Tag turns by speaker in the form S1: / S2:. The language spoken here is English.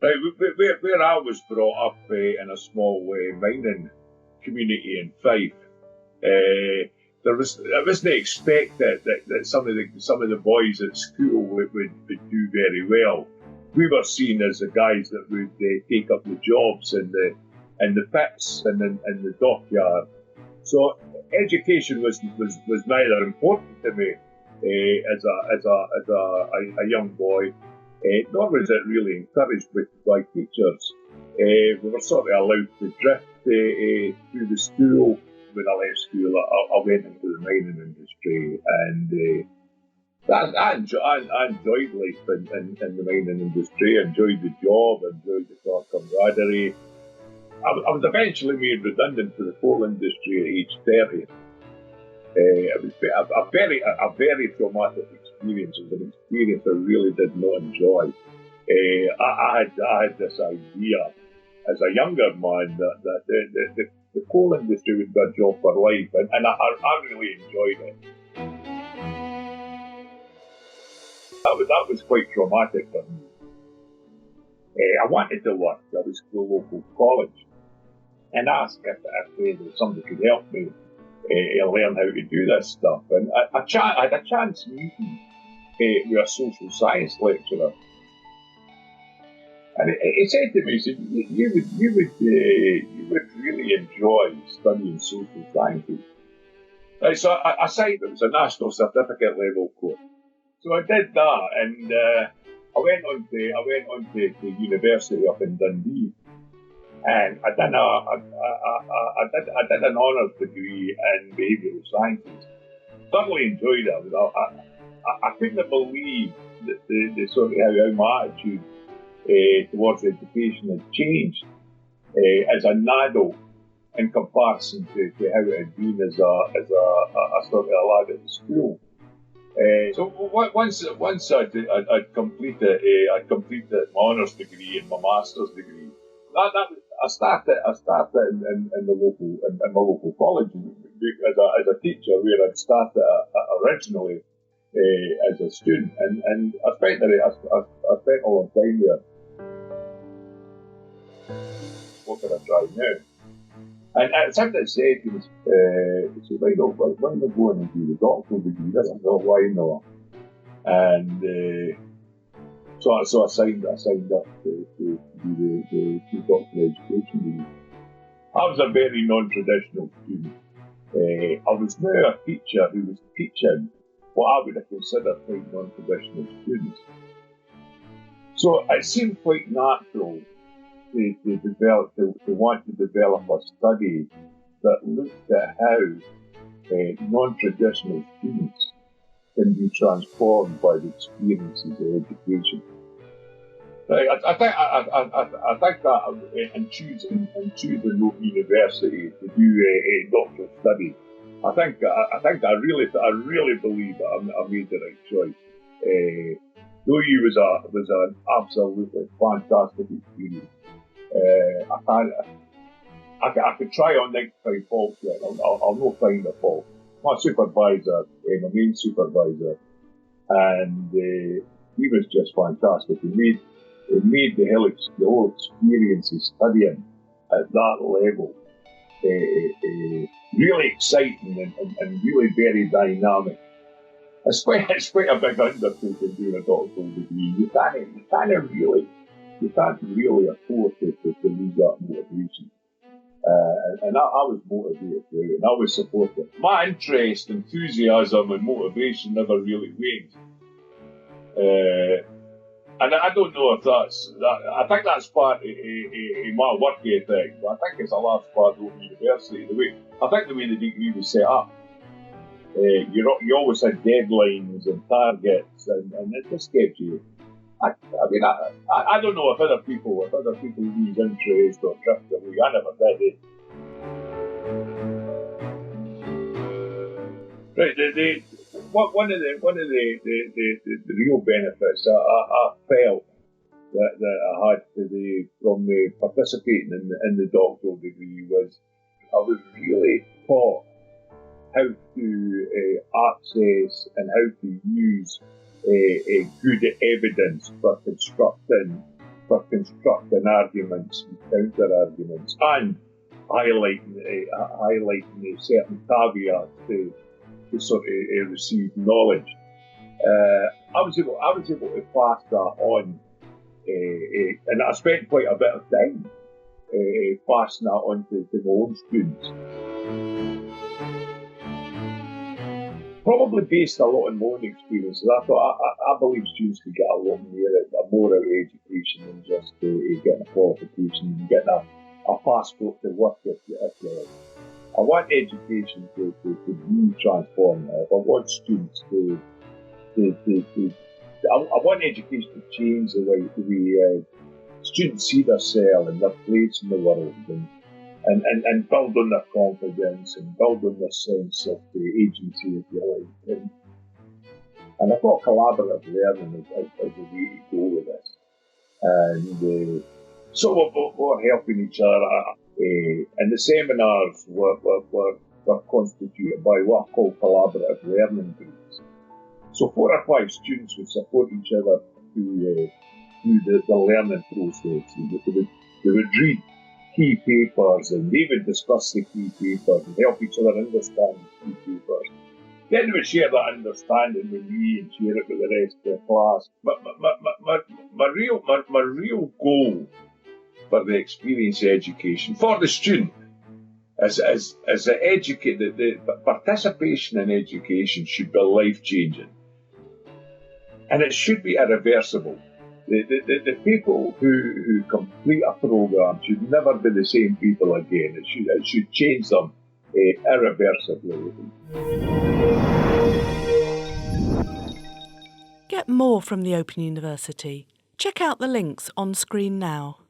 S1: Right, where I was brought up in a small mining community in Fife, it wasn't expected that some of the boys at school would do very well. We were seen as the guys that would take up the jobs in the pits and in the dockyard. So education was neither important to me as a young boy, nor was it really encouraged by teachers. We were sort of allowed to drift through the school. When I left school, I went into the mining industry, and I enjoyed life in the mining industry. I enjoyed the job, I enjoyed the camaraderie. I was eventually made redundant for the coal industry at age 30. It was a very traumatic experience. It was an experience I really did not enjoy. I had this idea as a younger man that the coal industry would be a job for life, and I really enjoyed it. That was quite traumatic for me. I wanted to work. I was at the local college and asked if somebody could help me learn how to do this stuff. And I had a chance meeting with a social science lecturer. And he said to me, he said, you would really enjoy studying social sciences. Right, so I signed, it was a national certificate level course. So I did that, and I went on to university up in Dundee, and I did an honours degree in behavioural sciences. Thoroughly enjoyed it. I couldn't believe the sort of how my attitude towards education had changed as an adult in comparison to how it had been as a sort of a lad at the school. So once I'd completed my honours degree and my master's degree, I started in my local college as a teacher, where I'd started originally as a student, and I spent a long time there. What can I try now? And somebody said to me, why not go in and do the doctoral degree? I said, oh, why not? And so I signed up to do the doctoral education degree. I was a very non-traditional student. I was now a teacher who was teaching what I would have considered quite non-traditional students. So it seemed quite natural to want to develop a study that looked at how non-traditional students can be transformed by the experiences of education. I think that in choosing Open University to do a doctoral study, I really believe that I made the right choice. OU was an absolutely fantastic experience. I could try on 95 faults yet. I'll not find a fault. My supervisor, my main supervisor, and he was just fantastic. He made the whole experience of studying at that level really exciting and really very dynamic. It's quite a big undertaking doing a doctoral degree. You can't really afford to lose that motivation. And I was motivated through it, and I was supportive. My interest, enthusiasm, and motivation never really waned. And I don't know if I think that's part of my work ethic, but I think it's a large part of Open University. The way the degree was set up. You always had deadlines and targets, and it just gives you. I don't know if other people lose interest or drift away. I never did it. Right, one of the real benefits I felt that I had from participating in the doctoral degree was I was really taught how to access and how to use good evidence for constructing for constructing arguments and counter-arguments, and highlighting certain caveats to sort of receive knowledge. I was able to pass that on, and I spent quite a bit of time passing that on to my own students. Probably based a lot on my own experiences. I believe students could get a lot more out of education than just getting a qualification and getting a passport to work if you like. I want education to be transformative. I want students I want education to change the way students see themselves and their place in the world, and build on their confidence and build on their sense of agency, if you like. And I thought collaborative learning is the way to go with this. And so we're helping each other. And the seminars were constituted by what I call collaborative learning groups. So 4 or 5 students would support each other through the learning process. They would read key papers, and they would discuss the key papers and help each other understand the key papers. Then they would share that understanding with me and share it with the rest of the class. But my real goal for the experience education for the student is the participation in education should be life-changing, and it should be irreversible. The people who complete a program should never be the same people again. It should change them irreversibly.
S2: Get more from the Open University. Check out the links on screen now.